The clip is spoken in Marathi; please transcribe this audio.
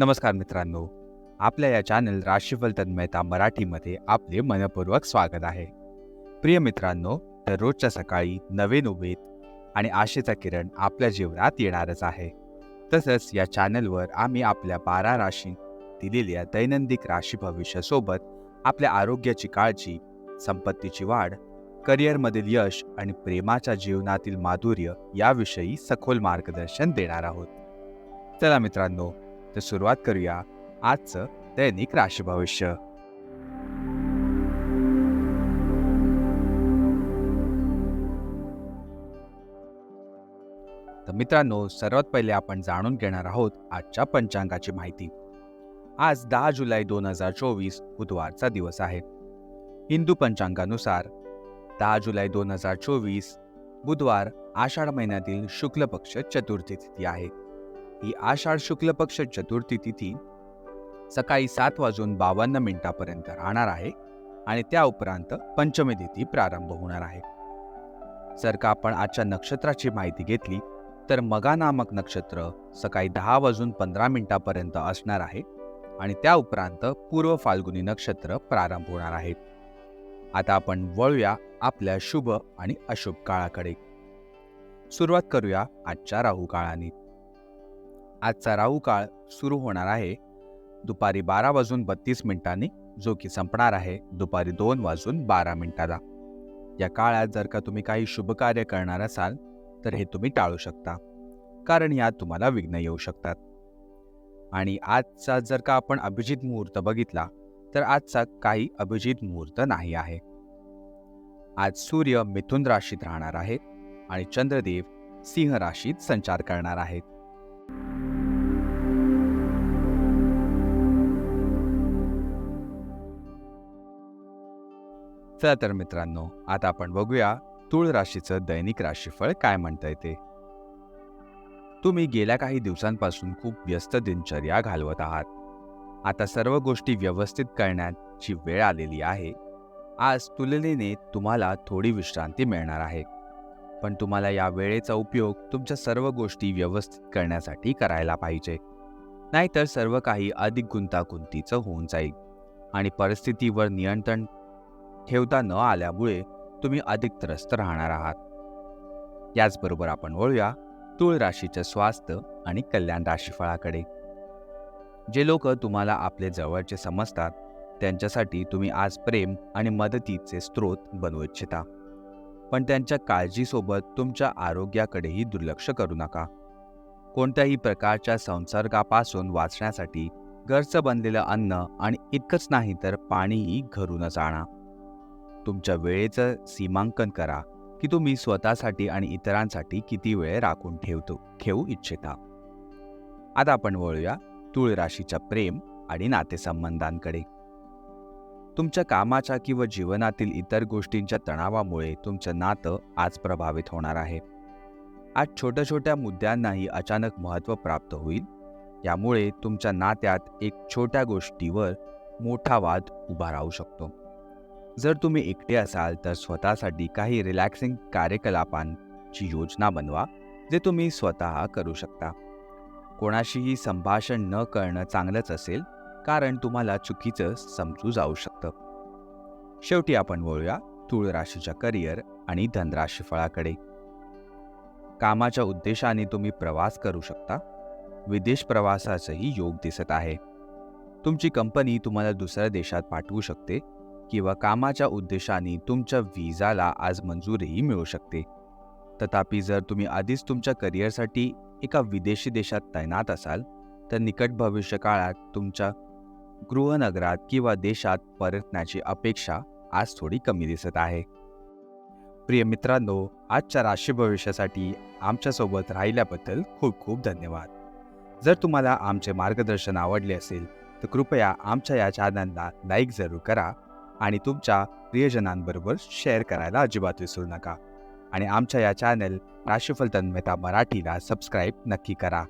नमस्कार मित्रांनो, आपल्या या चॅनल राशीफल तन्मयता मराठीमध्ये आपले मनपूर्वक स्वागत आहे. प्रिय मित्रांनो, दररोजच्या सकाळी नवीन उमेद आणि आशेचा किरण आपल्या जीवनात येणारच आहे. तसंच या चॅनलवर आम्ही आपल्या 12 राशी दिलेल्या दैनंदिन राशी भविष्यासोबत आपल्या आरोग्याची काळजी, संपत्तीची वाढ, करिअरमधील यश आणि प्रेमाच्या जीवनातील माधुर्य याविषयी सखोल मार्गदर्शन देणार आहोत. चला मित्रांनो, तर सुरुवात करूया आजचं दैनिक राशी भविष्य. तर मित्रांनो, सर्वात पहिले आपण जाणून घेणार आहोत आजच्या पंचांगाची माहिती. आज 10 जुलै 2024 बुधवारचा दिवस आहे. हिंदू पंचांगानुसार 10 जुलै 2024 बुधवार आषाढ महिन्यातील शुक्ल पक्ष चतुर्थी तिथी आहे. ही आषाढ शुक्ल पक्ष चतुर्थी तिथी सकाळी 7:52 पर्यंत राहणार आहे आणि त्या उपरांत पंचमी तिथी प्रारंभ होणार आहे. जर का आपण आजच्या नक्षत्राची माहिती घेतली तर मगा नामक नक्षत्र सकाळी 10:15 पर्यंत असणार आहे आणि त्या उपरांत पूर्व फाल्गुनी नक्षत्र प्रारंभ होणार आहे. आता आपण वळूया आपल्या शुभ आणि अशुभ काळाकडे. सुरुवात करूया आजच्या राहू काळाने. आजचा राहू काळ सुरू होणार आहे दुपारी 12:32 जो की संपणार आहे दुपारी 2:12. या काळात जर का तुम्ही काही शुभ कार्य करणार असाल तर हे तुम्ही टाळू शकता, कारण यात तुम्हाला विघ्न येऊ शकतात. आणि आजचा जर का आपण अभिजित मुहूर्त बघितला तर आजचा काही अभिजित मुहूर्त नाही आहे. आज सूर्य मिथुन राशीत राहणार आहेत आणि चंद्रदेव सिंह राशीत संचार करणार आहेत. चला तर मित्रांनो, आता आपण बघूया तुळ राशीचं दैनिक राशीफळ काय म्हणता येते. तुम्ही गेल्या काही दिवसांपासून खूप व्यस्त दिनचर्या घालवत आहात. आता सर्व गोष्टी व्यवस्थित करण्याची वेळ आलेली आहे. आज तुलनेने तुम्हाला थोडी विश्रांती मिळणार आहे, पण तुम्हाला या वेळेचा उपयोग तुमच्या सर्व गोष्टी व्यवस्थित करण्यासाठी करायला पाहिजे. नाहीतर सर्व काही अधिक गुंतागुंतीचं होऊन जाईल आणि परिस्थितीवर नियंत्रण ठेवता न आल्यामुळे तुम्ही अधिक त्रस्त राहणार आहात. याचबरोबर आपण वळूया तुळ राशीच्या स्वास्थ्य आणि कल्याण राशीफळाकडे. जे लोक तुम्हाला आपले जवळचे समजतात त्यांच्यासाठी तुम्ही आज प्रेम आणि मदतीचे स्रोत बनवू इच्छिता, पण त्यांच्या काळजीसोबत तुमच्या आरोग्याकडेही दुर्लक्ष करू नका. कोणत्याही प्रकारच्या संसर्गापासून वाचण्यासाठी घरचं बनलेलं अन्न आणि इतकंच नाही तर पाणीही घरूनच आणा. तुमच्या वेळेचं सीमांकन करा की तुम्ही स्वतःसाठी आणि इतरांसाठी किती वेळ राखून ठेवू इच्छिता. आता आपण वळूया तुळ राशीच्या प्रेम आणि नातेसंबंधांकडे. तुमच्या कामाच्या किंवा जीवनातील इतर गोष्टींच्या तणावामुळे तुमचं नातं आज प्रभावित होणार आहे. आज छोट्या छोट्या मुद्द्यांनाही अचानक महत्त्व प्राप्त होईल. यामुळे तुमच्या नात्यात एक छोट्या गोष्टीवर मोठा वाद उभा राहू शकतो. जर तुम्ही एकटे असाल तर स्वतःसाठी काही रिलॅक्सिंग कार्यकलापांची योजना बनवा जे तुम्ही स्वतः करू शकता. कोणाशीही संभाषण न करणं चांगलंच असेल, कारण तुम्हाला चुकीचं समजू जाऊ शकतं. शेवटी आपण वळूया तुळ राशीच्या करिअर आणि धनराशीफळाकडे. कामाच्या उद्देशाने तुम्ही प्रवास करू शकता. विदेश प्रवासाचाही योग दिसत आहे. तुमची कंपनी तुम्हाला दुसऱ्या देशात पाठवू शकते किंवा कामाच्या उद्देशाने तुमच्या व्हिसाला आज मंजुरीही मिळू शकते. तथापि जर तुम्ही आधीच तुमच्या करिअरसाठी एका विदेशी देशात तैनात असाल तर निकट भविष्य काळात तुमच्या गृहनगरात किंवा देशात परतण्याची अपेक्षा आज थोडी कमी दिसत आहे. प्रिय मित्रांनो, आजच्या राशी भविष्यासाठी आमच्यासोबत राहिल्याबद्दल खूप खूप धन्यवाद. जर तुम्हाला आमचे मार्गदर्शन आवडले असेल तर कृपया आमच्या या चॅनलला लाईक जरूर करा आणि तुमच्या प्रियजनांबरोबर शेअर करायला अजिबात विसरू नका. आणि आमच्या या चॅनल राशीफल तन्मयता मराठीला सबस्क्राईब नक्की करा.